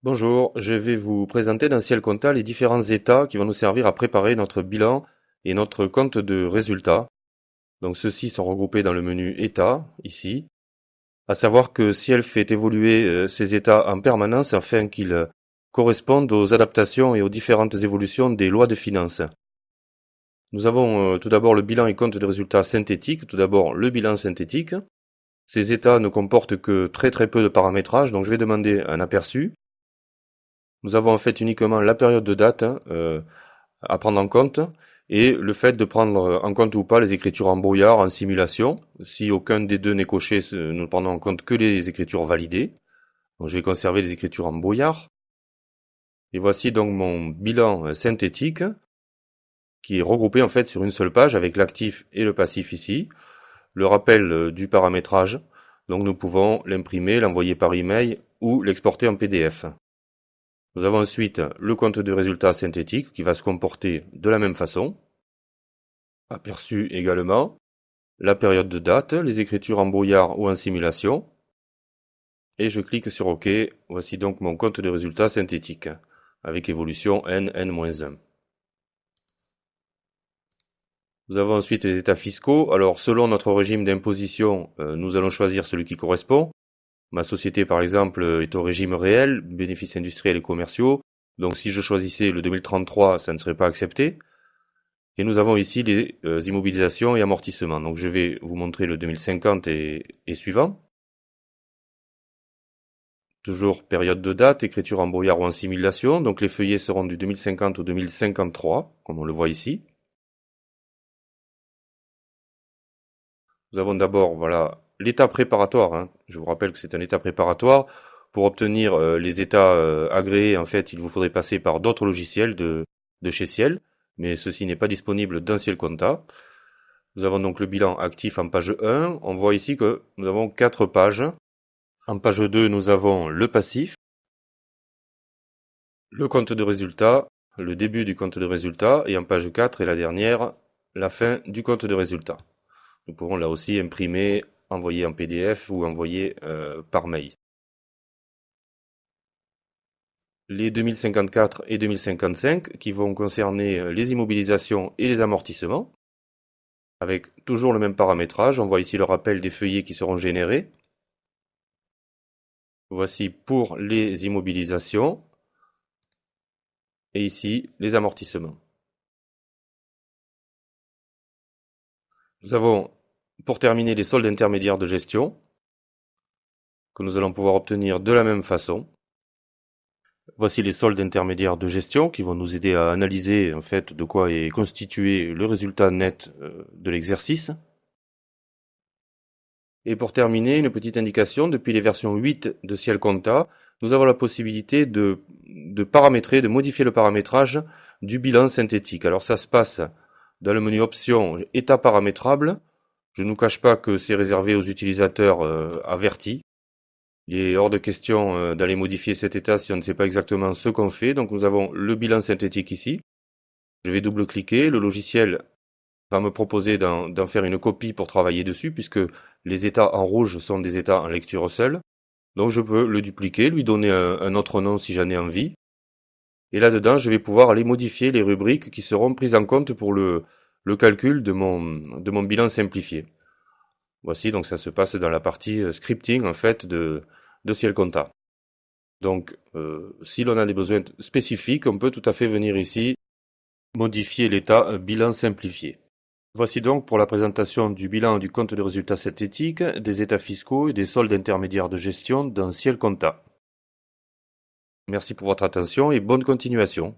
Bonjour, je vais vous présenter dans Ciel Compta les différents états qui vont nous servir à préparer notre bilan et notre compte de résultats. Donc ceux-ci sont regroupés dans le menu États, ici. À savoir que Ciel fait évoluer ces états en permanence afin qu'ils correspondent aux adaptations et aux différentes évolutions des lois de finances. Nous avons tout d'abord le bilan et compte de résultats synthétiques. Tout d'abord le bilan synthétique. Ces états ne comportent que très peu de paramétrage, donc je vais demander un aperçu. Nous avons en fait uniquement la période de date à prendre en compte et le fait de prendre en compte ou pas les écritures en brouillard, en simulation. Si aucun des deux n'est coché, nous ne prenons en compte que les écritures validées. Donc, je vais conserver les écritures en brouillard. Et voici donc mon bilan synthétique qui est regroupé en fait sur une seule page avec l'actif et le passif ici. Le rappel du paramétrage. Donc nous pouvons l'imprimer, l'envoyer par email ou l'exporter en PDF. Nous avons ensuite le compte de résultats synthétique qui va se comporter de la même façon. Aperçu également. La période de date, les écritures en brouillard ou en simulation. Et je clique sur OK. Voici donc mon compte de résultats synthétique avec évolution n, n-1. Nous avons ensuite les états fiscaux. Alors selon notre régime d'imposition, nous allons choisir celui qui correspond. Ma société par exemple est au régime réel, bénéfices industriels et commerciaux. Donc si je choisissais le 2033, ça ne serait pas accepté. Et nous avons ici les immobilisations et amortissements. Donc je vais vous montrer le 2050 et suivant. Toujours période de date, écriture en brouillard ou en simulation. Donc les feuillets seront du 2050 au 2053, comme on le voit ici. Nous avons d'abord voilà l'état préparatoire. Je vous rappelle que c'est un état préparatoire. Pour obtenir les états agréés, en fait, il vous faudrait passer par d'autres logiciels de chez Ciel, mais ceci n'est pas disponible dans Ciel Compta. Nous avons donc le bilan actif en page 1. On voit ici que nous avons 4 pages. En page 2, nous avons le passif, le compte de résultat, le début du compte de résultat, et en page 4 et la dernière, la fin du compte de résultat. Nous pourrons là aussi imprimer, envoyer en PDF ou envoyer par mail. Les 2054 et 2055 qui vont concerner les immobilisations et les amortissements, avec toujours le même paramétrage. On voit ici le rappel des feuillets qui seront générés. Voici pour les immobilisations et ici les amortissements. Nous avons pour terminer les soldes intermédiaires de gestion que nous allons pouvoir obtenir de la même façon. Voici les soldes intermédiaires de gestion qui vont nous aider à analyser en fait de quoi est constitué le résultat net de l'exercice. Et pour terminer, une petite indication, depuis les versions 8 de Ciel Compta, nous avons la possibilité de paramétrer, de modifier le paramétrage du bilan synthétique. Alors ça se passe dans le menu Options, État paramétrable. Je ne vous cache pas que c'est réservé aux utilisateurs avertis. Il est hors de question d'aller modifier cet état si on ne sait pas exactement ce qu'on fait. Donc nous avons le bilan synthétique ici. Je vais double-cliquer. Le logiciel va me proposer d'en faire une copie pour travailler dessus, puisque les états en rouge sont des états en lecture seule. Donc je peux le dupliquer, lui donner un autre nom si j'en ai envie. Et là-dedans, je vais pouvoir aller modifier les rubriques qui seront prises en compte pour le calcul de mon bilan simplifié. Voici, donc ça se passe dans la partie scripting en fait de Ciel Compta. Donc, si l'on a des besoins spécifiques, on peut tout à fait venir ici modifier l'état bilan simplifié. Voici donc pour la présentation du bilan du compte de résultats synthétiques, des états fiscaux et des soldes intermédiaires de gestion dans Ciel Compta. Merci pour votre attention et bonne continuation.